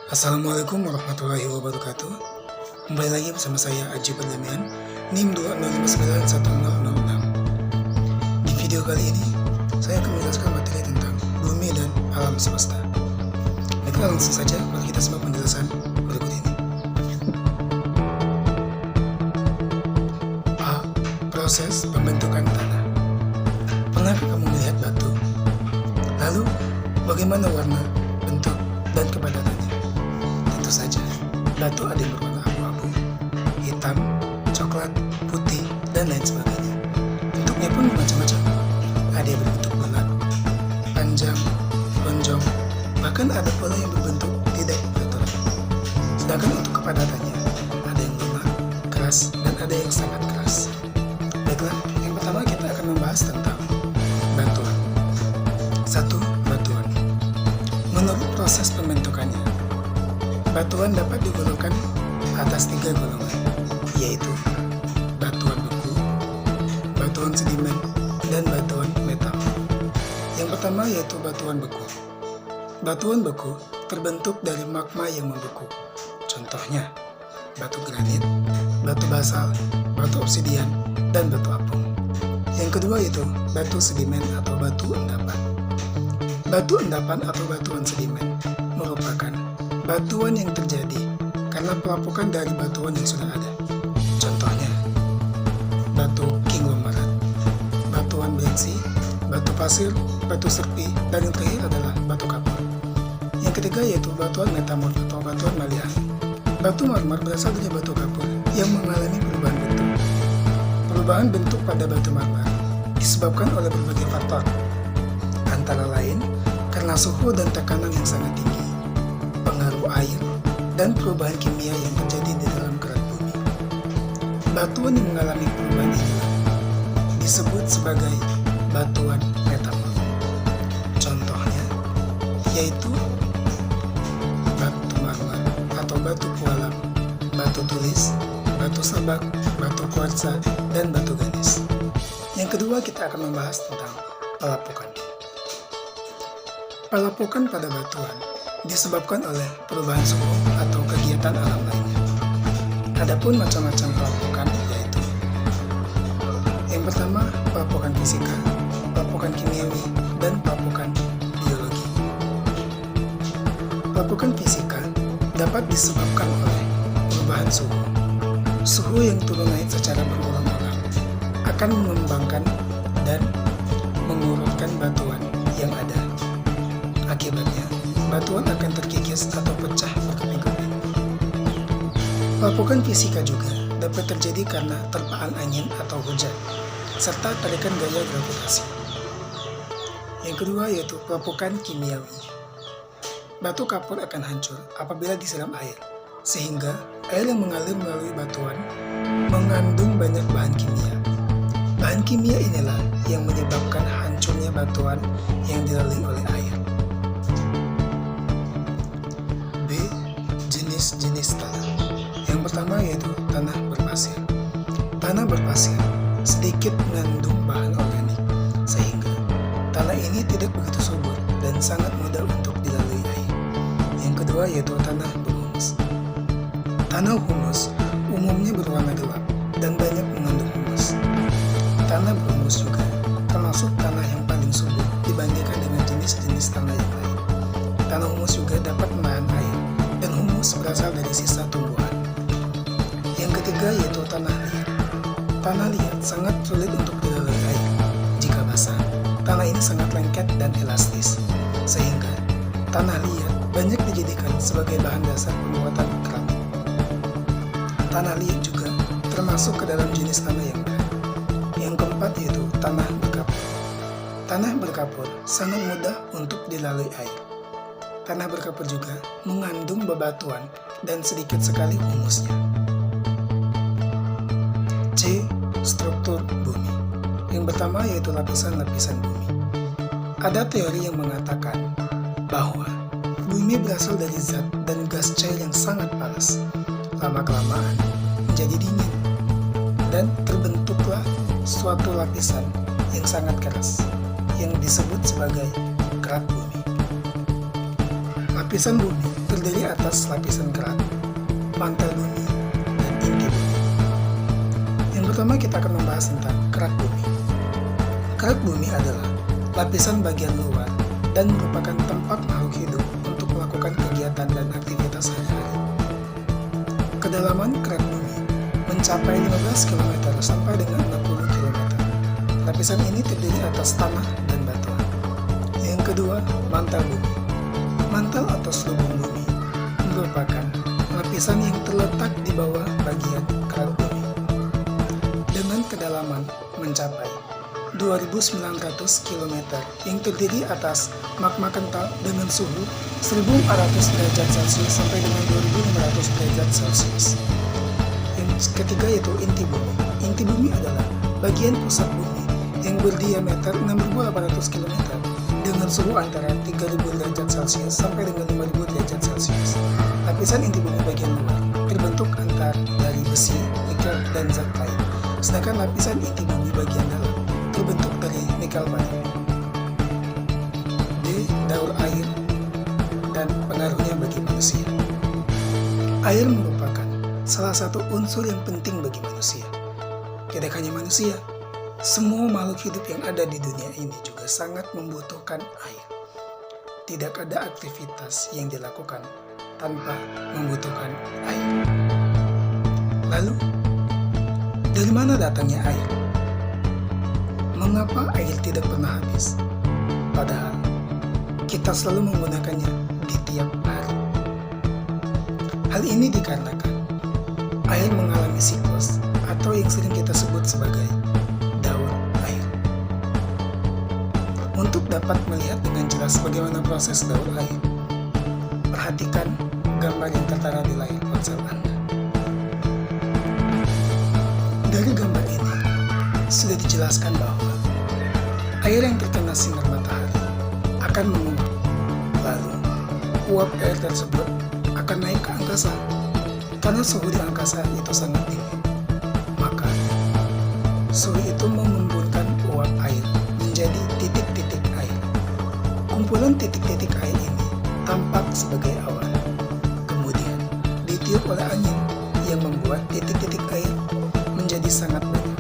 Assalamualaikum warahmatullahi wabarakatuh. Kembali lagi bersama saya Aji Perdamaian, NIM 2059106. Di video kali ini, saya akan menjelaskan materi tentang bumi dan alam semesta. Baiklah, langsung saja mari kita simak penjelasan berikut ini. A. Proses pembentukan tanah. Pernahkah kamu melihat batu? Lalu, bagaimana warna, bentuk, dan kepadatannya? Tentu saja, batu ada yang berwarna abu-abu, hitam, coklat, putih, dan lain sebagainya. Bentuknya pun macam-macam. Ada yang berbentuk bulat, panjang, lonjong, bahkan ada pula yang berbentuk tidak beraturan. Sedangkan untuk kepadatannya, ada yang lemah, keras, dan ada yang sangat keras. Baiklah, yang pertama kita akan membahas tentang batuan. 1. Batuan. Menurut proses pembentukannya, batuan dapat digolongkan atas 3 golongan, yaitu batuan beku, batuan sedimen, dan batuan metal. Yang pertama yaitu batuan beku. Batuan beku terbentuk dari magma yang membeku. Contohnya, batu granit, batu basal, batu obsidian, dan batu apung. Yang kedua yaitu batu sedimen atau batu endapan. Batu endapan atau batuan sedimen merupakan batuan yang terjadi karena pelapukan dari batuan yang sudah ada. Contohnya, batu konglomerat, batuan belensi, batu pasir, batu serpi, dan yang terakhir adalah batu kapur. Yang ketiga yaitu batuan metamorf atau batuan malian. Batu marmer berasal dari batu kapur yang mengalami perubahan bentuk. Perubahan bentuk pada batu marmer disebabkan oleh berbagai faktor, antara lain karena suhu dan tekanan yang sangat tinggi, pengaruh air, dan perubahan kimia yang terjadi di dalam kerak bumi. Batuan yang mengalami perubahan ini disebut sebagai batuan metamorf. Contohnya yaitu batu marmer atau batu pualam, batu tulis, batu sabak, batu kuarsa, dan batu ganis. Yang kedua kita akan membahas tentang pelapukan. Pelapukan pada batuan disebabkan oleh perubahan suhu atau kegiatan alam lainnya. Adapun macam-macam pelapukan yaitu yang pertama, pelapukan fisika, pelapukan kimiawi, dan pelapukan biologi. Pelapukan fisika dapat disebabkan oleh perubahan suhu. Suhu yang turun naik secara berulang-ulang akan mengembangkan dan mengurutkan batuan yang ada. Akibatnya, batuan akan terkikis atau pecah berkeping-keping. Pelapukan fisika juga dapat terjadi karena terpaan angin atau hujan, serta tarikan gaya gravitasi. Yang kedua yaitu pelapukan kimiawi. Batu kapur akan hancur apabila disiram air, sehingga air yang mengalir melalui batuan mengandung banyak bahan kimia. Bahan kimia inilah yang menyebabkan hancurnya batuan yang dilalui oleh air. Jenis tanah. Yang pertama yaitu tanah berpasir. Tanah berpasir sedikit mengandung bahan organik, sehingga tanah ini tidak begitu subur dan sangat mudah untuk dilalui air. Yang kedua yaitu tanah berhumus. Tanah humus umumnya berwarna gelap dan banyak mengandung humus. Tanah berhumus juga termasuk tanah yang paling subur dibandingkan dengan jenis-jenis tanah yang lain. Tanah humus juga dapat menahan air, dan humus berasal dari sisa tumbuhan. Yang ketiga yaitu tanah liat. Tanah liat sangat sulit untuk dilalui air. Jika basah, tanah ini sangat lengket dan elastis, sehingga tanah liat banyak dijadikan sebagai bahan dasar pembuatan keramik. Tanah liat juga termasuk ke dalam jenis tanah yang berat. Yang keempat yaitu tanah berkapur. Tanah berkapur sangat mudah untuk dilalui air. Tanah berkapur juga mengandung bebatuan dan sedikit sekali humusnya. C. Struktur bumi. Yang pertama yaitu lapisan-lapisan bumi. Ada teori yang mengatakan bahwa bumi berasal dari zat dan gas cair yang sangat panas. Lama-kelamaan menjadi dingin dan terbentuklah suatu lapisan yang sangat keras yang disebut sebagai kerak bumi. Lapisan bumi terdiri atas lapisan kerak, mantel bumi, dan inti bumi. Yang pertama kita akan membahas tentang kerak bumi. Kerak bumi adalah lapisan bagian luar dan merupakan tempat makhluk hidup untuk melakukan kegiatan dan aktivitas sehari-hari. Kedalaman kerak bumi mencapai 15 km sampai dengan 60 km. Lapisan ini terdiri atas tanah dan batuan. Yang kedua, mantel bumi. Mantel atau selubung bumi merupakan lapisan yang terletak di bawah bagian kerak bumi dengan kedalaman mencapai 2.900 km yang terdiri atas magma kental dengan suhu 1.400 derajat Celcius sampai dengan 2.500 derajat Celcius. Yang ketiga yaitu inti bumi. Inti bumi adalah bagian pusat bumi yang berdiameter 6.800 km dengan suhu antara 3.000 derajat Celcius sampai dengan 5.000 derajat Celcius. Lapisan inti bumi bagian luar terbentuk dari besi, nikel, dan zat lain. Sedangkan lapisan inti bumi bagian dalam terbentuk dari nikel baja. D. Daur air dan pengaruhnya bagi manusia. Air merupakan salah satu unsur yang penting bagi manusia. Tidak hanya manusia, semua makhluk hidup yang ada di dunia ini juga sangat membutuhkan air. Tidak ada aktivitas yang dilakukan tanpa membutuhkan air. Lalu, dari mana datangnya air? Mengapa air tidak pernah habis? Padahal, kita selalu menggunakannya di tiap hari. Hal ini dikarenakan air mengalami siklus atau yang sering kita sebut sebagai daur air. Untuk dapat melihat dengan jelas bagaimana proses daur air, perhatikan gambar yang tertera di layar ponsel Anda. Dari gambar ini, sudah dijelaskan bahwa air yang terkena sinar matahari akan menguap. Lalu, uap air tersebut akan naik ke angkasa. Karena suhu di angkasa itu sangat tinggi, maka suhu itu memembunkan uap air menjadi titik-titik air. Kumpulan titik-titik air ini tampak sebagai awan. Kemudian ditiup oleh angin yang membuat titik-titik air menjadi sangat banyak,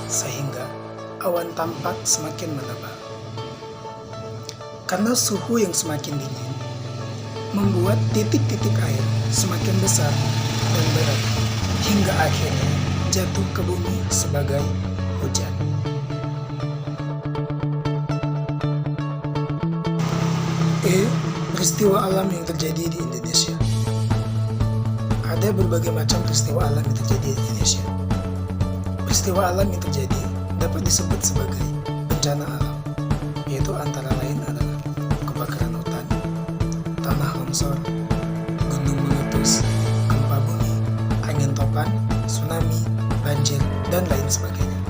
sehingga awan tampak semakin menebal. Karena suhu yang semakin dingin membuat titik-titik air semakin besar dan berat hingga akhirnya jatuh ke bumi sebagai hujan. Peristiwa alam yang terjadi di Indonesia. Ada berbagai macam peristiwa alam yang terjadi di Indonesia. Peristiwa alam yang terjadi dapat disebut sebagai bencana alam, yaitu antara lain adalah kebakaran hutan, tanah longsor, gunung meletus, gempa bumi, angin topan, tsunami, banjir, dan lain sebagainya.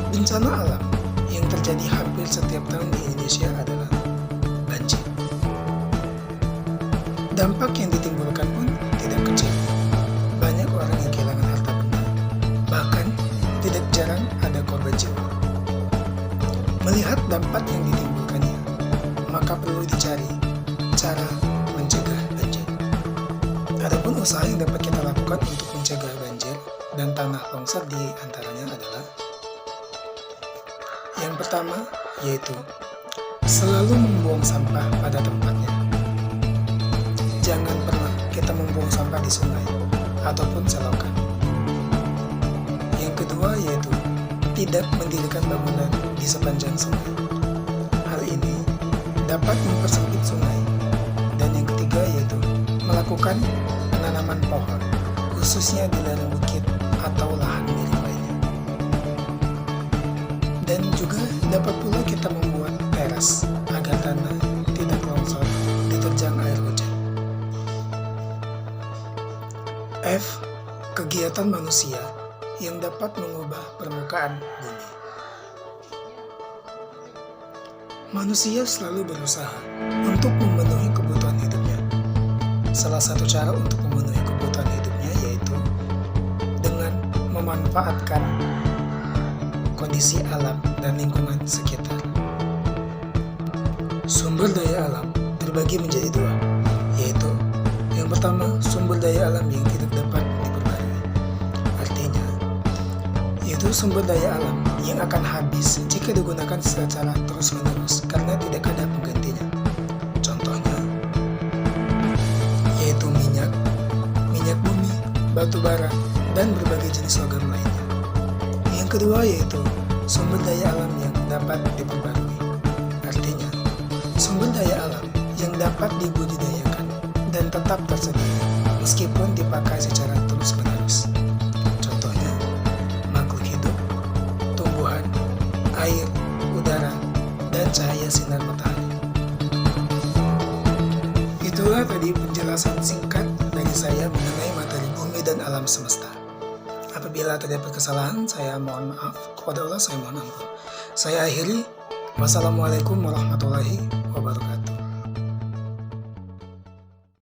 Bencana alam yang terjadi hampir setiap tahun di Indonesia adalah banjir. Dampak yang ditimbulkan pun tidak kecil. Banyak orang yang kehilangan harta benda. Bahkan, tidak jarang ada korban jiwa. Melihat dampak yang ditimbulkannya, maka perlu dicari cara mencegah banjir. Adapun usaha yang dapat kita lakukan untuk mencegah banjir dan tanah longsor di antaranya adalah yang pertama, yaitu selalu membuang sampah pada tempatnya. Jangan pernah kita membuang sampah di sungai ataupun selokan. Yang kedua, yaitu tidak mendirikan bangunan di sepanjang sungai. Hal ini dapat mempersempit sungai. Dan yang ketiga, yaitu melakukan penanaman pohon, khususnya di lereng bukit atau lahan miring lainnya. Dan juga dapat pula kita membuat teras agar tanah tidak longsor diterjang air hujan. F. Kegiatan manusia yang dapat mengubah permukaan bumi. Manusia selalu berusaha untuk memenuhi kebutuhan hidupnya. Salah satu cara untuk memenuhi kebutuhan hidupnya yaitu dengan memanfaatkan kondisi alam dan lingkungan sekitar. Sumber daya alam terbagi menjadi dua, yaitu yang pertama sumber daya alam yang tidak dapat diperbarui. Artinya, yaitu sumber daya alam yang akan habis jika digunakan secara terus-menerus karena tidak ada penggantinya. Contohnya, yaitu minyak bumi, batu bara, dan berbagai jenis logam lainnya. Yang kedua yaitu sumber daya alam yang dapat diperbarui. Artinya, sumber daya alam yang dapat dibudidayakan dan tetap tersedia meskipun dipakai secara terus-menerus. Contohnya, makhluk hidup, tumbuhan, air, udara, dan cahaya sinar matahari. Itulah tadi penjelasan singkat dari saya mengenai materi bumi dan alam semesta. Apabila terdapat kesalahan, saya mohon maaf. Kepada Allah saya mohon ampun. Saya akhiri. Wassalamualaikum warahmatullahi wabarakatuh.